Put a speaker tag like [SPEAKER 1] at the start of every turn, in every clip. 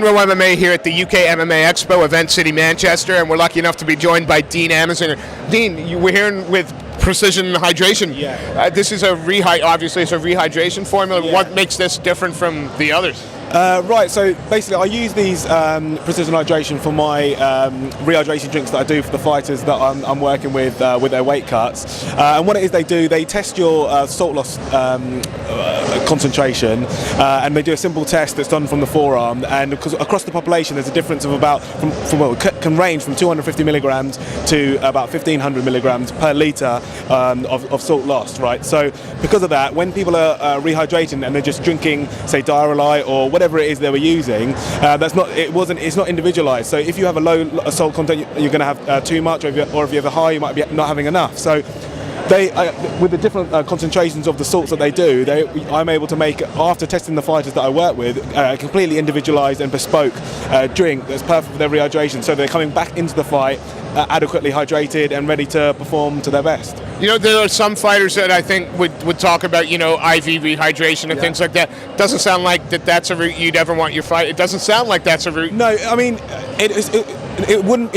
[SPEAKER 1] Perrineau MMA here at the UK MMA Expo, Event City, Manchester, and we're lucky enough to be joined by Dean Amasinger. Dean, we're here with precision hydration.
[SPEAKER 2] Yeah.
[SPEAKER 1] This is obviously it's a rehydration formula.
[SPEAKER 2] Yeah.
[SPEAKER 1] What makes this different from the others?
[SPEAKER 2] Right, so basically I use these precision hydration for my rehydration drinks that I do for the fighters that I'm working with their weight cuts. And what it is they test your salt loss concentration, and they do a simple test that's done from the forearm. And because across the population there's a difference of about, can range from 250 milligrams to about 1500 milligrams per litre of salt lost, right? So because of that, when people are rehydrating and they're just drinking, say, Diarrhea or whatever it is they were using, it's not individualized. So if you have a low salt content, you're going to have too much, or if you have a high, you might be not having enough. So with the different concentrations of the salts that they do, I'm able to make, after testing the fighters that I work with, a completely individualized and bespoke drink that's perfect for their rehydration. So they're coming back into the fight adequately hydrated and ready to perform to their best.
[SPEAKER 1] You know, there are some fighters that I think would talk about, IV rehydration and things like that. Doesn't sound like that's a route you'd ever want your fight. It doesn't sound like that's a route.
[SPEAKER 2] No, I mean, I wouldn't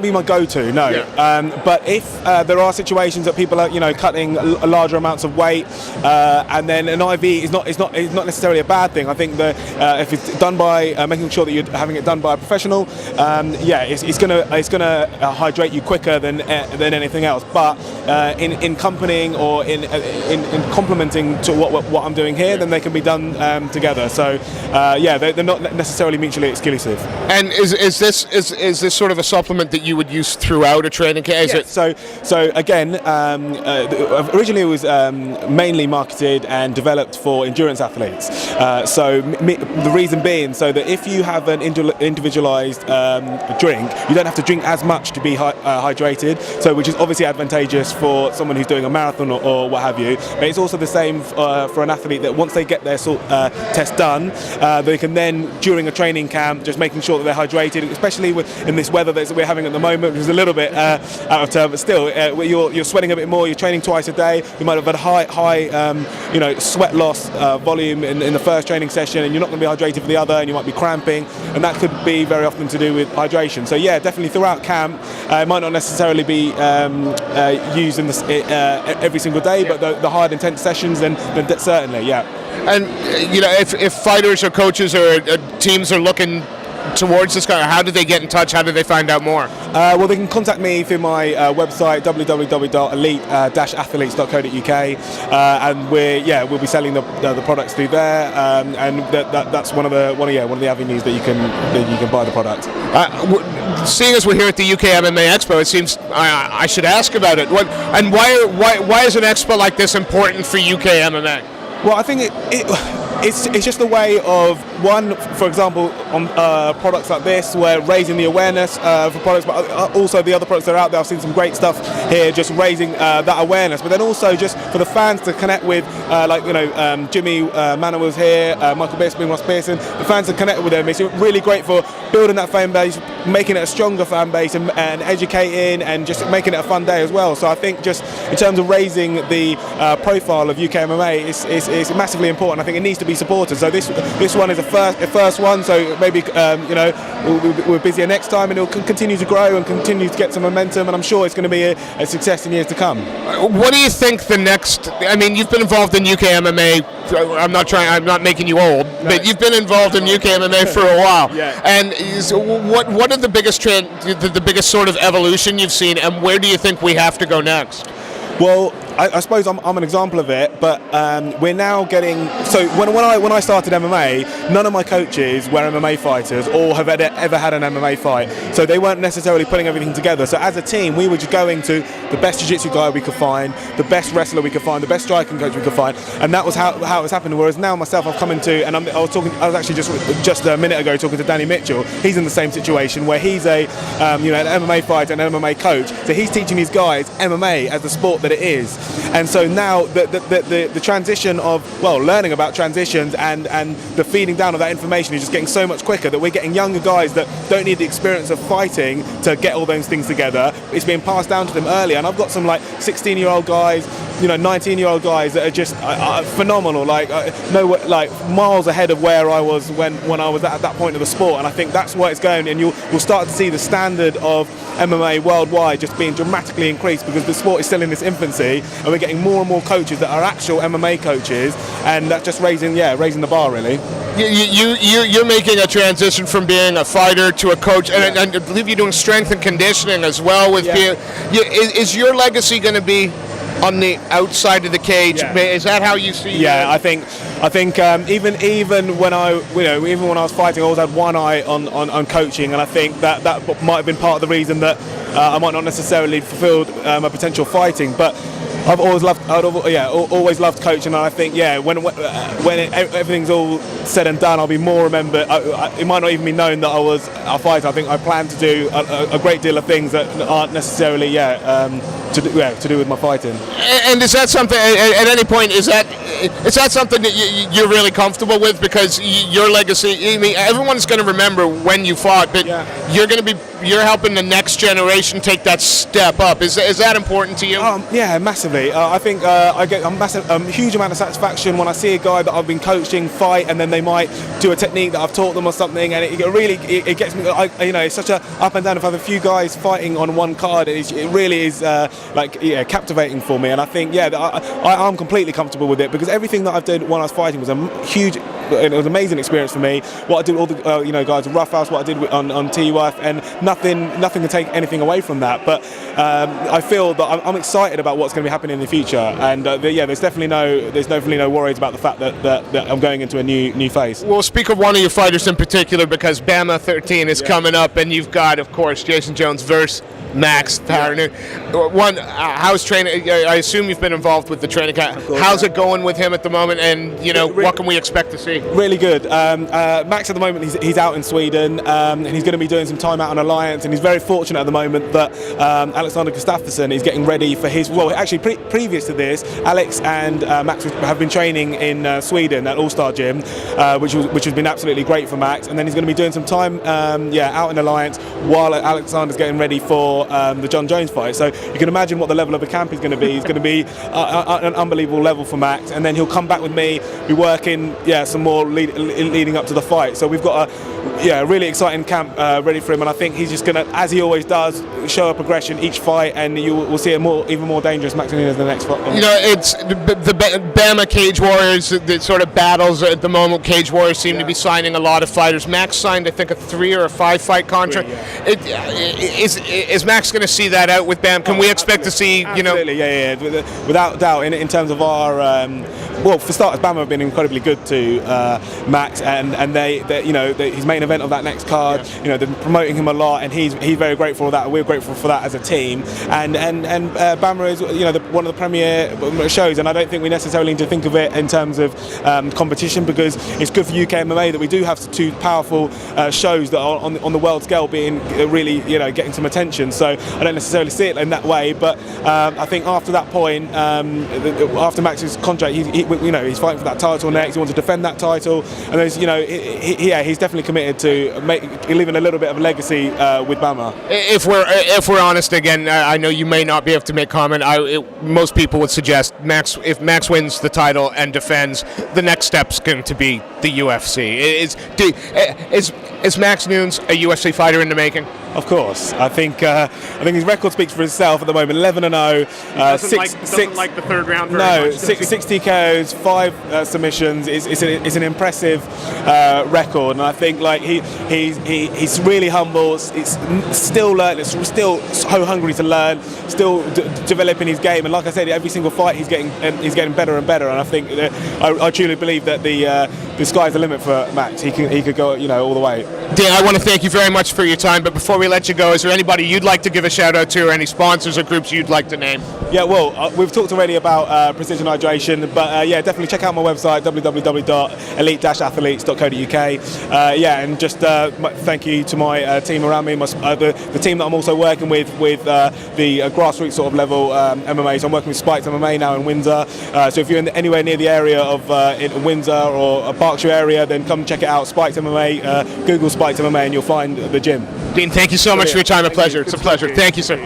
[SPEAKER 2] be my go-to, no.
[SPEAKER 1] Yeah.
[SPEAKER 2] But if there are situations that people are, cutting larger amounts of weight, and then an IV is not necessarily a bad thing. I think that if it's done by making sure that you're having it done by a professional, it's gonna hydrate you quicker than anything else. But in accompanying or in complementing to what I'm doing here, then they can be done together. So they're not necessarily mutually exclusive.
[SPEAKER 1] And is this sort of a supplement that you would use throughout a training camp?
[SPEAKER 2] So again, originally it was mainly marketed and developed for endurance athletes. The reason being so that if you have an individualized drink, you don't have to drink as much to be hydrated. So which is obviously advantageous for someone who's doing a marathon or what have you. But it's also the same for an athlete that once they get their salt test done, they can then during a training camp just making sure that they're hydrated, especially in this weather that we're having at the moment, which is a little bit out of turn, but still, you're sweating a bit more. You're training twice a day. You might have had high sweat loss volume in the first training session, and you're not going to be hydrated for the other, and you might be cramping, and that could be very often to do with hydration. So yeah, definitely throughout camp, it might not necessarily be used in this every single day, but the hard intense sessions, then certainly, yeah.
[SPEAKER 1] And if fighters or coaches or teams are looking towards this kind of, how do they get in touch? How do they find out more?
[SPEAKER 2] Well, they can contact me through my website www.elite-athletes.co.uk, and we'll be selling the products through there, and that's one of the avenues that you can buy the product.
[SPEAKER 1] Seeing as we're here at the UK MMA Expo, it seems I should ask about it. Why is an expo like this important for UK MMA?
[SPEAKER 2] Well, I think it's just a way of, one, for example, on products like this, we're raising the awareness for products, but also the other products that are out there. I've seen some great stuff here, just raising that awareness. But then also just for the fans to connect with, Jimmy Manor was here, Michael Bisping, Ross Pearson. The fans to connect with them. It's really great for building that fan base, making it a stronger fan base, and educating, and just making it a fun day as well. So I think just in terms of raising the profile of UK MMA, it's massively important. I think it needs to be supported. So this one is a first one. So maybe we're busier next time, and it'll continue to grow and continue to get some momentum. And I'm sure it's going to be a success in years to come.
[SPEAKER 1] What do you think the next? I mean, you've been involved in UK MMA. I'm not making you old, but you've been involved in UK MMA for a while.
[SPEAKER 2] Yeah.
[SPEAKER 1] And what are the biggest the biggest sort of evolution you've seen, and where do you think we have to go next?
[SPEAKER 2] Well, I suppose I'm an example of it, but we're now getting. So when I started MMA, none of my coaches were MMA fighters or have ever had an MMA fight, so they weren't necessarily putting everything together. So as a team, we were just going to the best jiu-jitsu guy we could find, the best wrestler we could find, the best striking coach we could find, and that was how it was happening. Whereas now myself, I've come into, and I was actually just a minute ago talking to Danny Mitchell. He's in the same situation where he's an MMA fighter and an MMA coach, so he's teaching his guys MMA as the sport that it is. And so now the transition of, well, learning about transitions and the feeding down of that information is just getting so much quicker that we're getting younger guys that don't need the experience of fighting to get all those things together. It's being passed down to them early, and I've got some like 16-year-old guys, 19-year-old guys that are just phenomenal, like miles ahead of where I was when I was at that point of the sport. And I think that's where it's going, and you'll start to see the standard of MMA worldwide just being dramatically increased, because the sport is still in its infancy, and we're getting more and more coaches that are actual MMA coaches, and that's just raising the bar, really.
[SPEAKER 1] You're making a transition from being a fighter to a coach, and I believe you're doing strength and conditioning as well. Is your legacy going to be on the outside of the cage?
[SPEAKER 2] Yeah.
[SPEAKER 1] Is that how you see?
[SPEAKER 2] Yeah, I think even when I was fighting, I always had one eye on coaching, and I think that might have been part of the reason that I might not necessarily fulfilled my potential fighting, but I've always loved coaching, and I think when everything's all said and done, I'll be more remembered. It might not even be known that I was a fighter. I think I plan to do a great deal of things that aren't necessarily to do with my fighting.
[SPEAKER 1] And is that something? At any point, is that something that you're really comfortable with? Because your legacy, I mean, everyone's going to remember when you fought, but you're helping the next generation take that step up. Is that important to you?
[SPEAKER 2] Yeah, massively. I think I get a huge amount of satisfaction when I see a guy that I've been coaching fight, and then they might do a technique that I've taught them or something, and it gets me. It's such a up and down. If I have a few guys fighting on one card, it really is captivating for me. And I think I'm completely comfortable with it, because everything that I've done when I was fighting was it was an amazing experience for me. What I did with all the guys at Roughhouse, what I did on TUF, and nothing can take anything away from that. But I feel that I'm excited about what's going to be happening in the future, and there's definitely no worries about the fact that I'm going into a new phase.
[SPEAKER 1] We'll speak of one of your fighters in particular, because BAMA 13 is coming up, and you've got, of course, Jason Jones versus Max Perrineau. How's training? I assume you've been involved with the training camp. How's it going with him at the moment, and what can we expect to see?
[SPEAKER 2] Really good. Max at the moment, he's out in Sweden, and he's going to be doing some time out on Alliance, and he's very fortunate at the moment that Alexander Gustafsson is getting ready for his. Well, actually, previous to this, Alex and Max have been training in Sweden at All Star Gym, which has been absolutely great for Max. And then he's going to be doing some time, out in Alliance while Alexander's getting ready for the John Jones fight. So you can imagine what the level of the camp is going to be. It's going to be an unbelievable level for Max. And then he'll come back with me, be working some more leading up to the fight. So we've got a really exciting camp ready for him, and I think he's just going to, as he always does, show a progression each fight, and we'll see even more dangerous Max Nunes in the next fight.
[SPEAKER 1] It's the Bama Cage Warriors, the sort of battles at the moment. Cage Warriors seem to be signing a lot of fighters. Max signed, I think, a 3 or 5 fight contract. Is Max going to see that out with Bam? Can we expect to see,
[SPEAKER 2] Absolutely, without doubt. In terms of our, for starters, Bama have been incredibly good to Max, and his main event of that next card. They've been promoting him a lot, and he's very grateful for that. We're grateful for that as a team. And Bama is one of the premier shows, and I don't think we necessarily need to think of it in terms of competition, because it's good for UK MMA that we do have 2 powerful shows that are on the world scale being really getting some attention. So I don't necessarily see it in that way, but I think after that point, after Max's contract, he's fighting for that title next. He wants to defend that title, and there's he's definitely committed to leaving a little bit of a legacy with Bama.
[SPEAKER 1] If we're honest again, I know you may not be able to make comment. Most people would suggest if Max wins the title and defends, the next step's going to be the UFC. Is Max Nunes a UFC fighter in the making?
[SPEAKER 2] Of course, I think his record speaks for itself at the moment. 11-0,
[SPEAKER 1] doesn't like the third round very much.
[SPEAKER 2] 6 TKOs, 5 submissions. It's an impressive record, and I think he's really humble. It's still learning. It's still so hungry to learn. Still developing his game, and like I said, every single fight he's getting better and better. And I think I truly believe that the the sky's the limit for Max. He could go, you know, all the way.
[SPEAKER 1] Dan, I want to thank you very much for your time, but before we let you go, is there anybody you'd like to give a shout out to, or any sponsors or groups you'd like to name?
[SPEAKER 2] Yeah, well, we've talked already about precision hydration, but yeah, definitely check out my website, www.elite-athletes.co.uk. Yeah, and just thank you to my team around me, the team that I'm also working with the grassroots sort of level MMA. So I'm working with Spiked MMA now in Windsor. So if you're anywhere near the area of in Windsor or a Berkshire area, then come check it out. Spiked MMA, Google Spiked MMA, and you'll find the gym.
[SPEAKER 1] Dean, thank you so much for your time. A pleasure. It's a pleasure. Thank you, sir.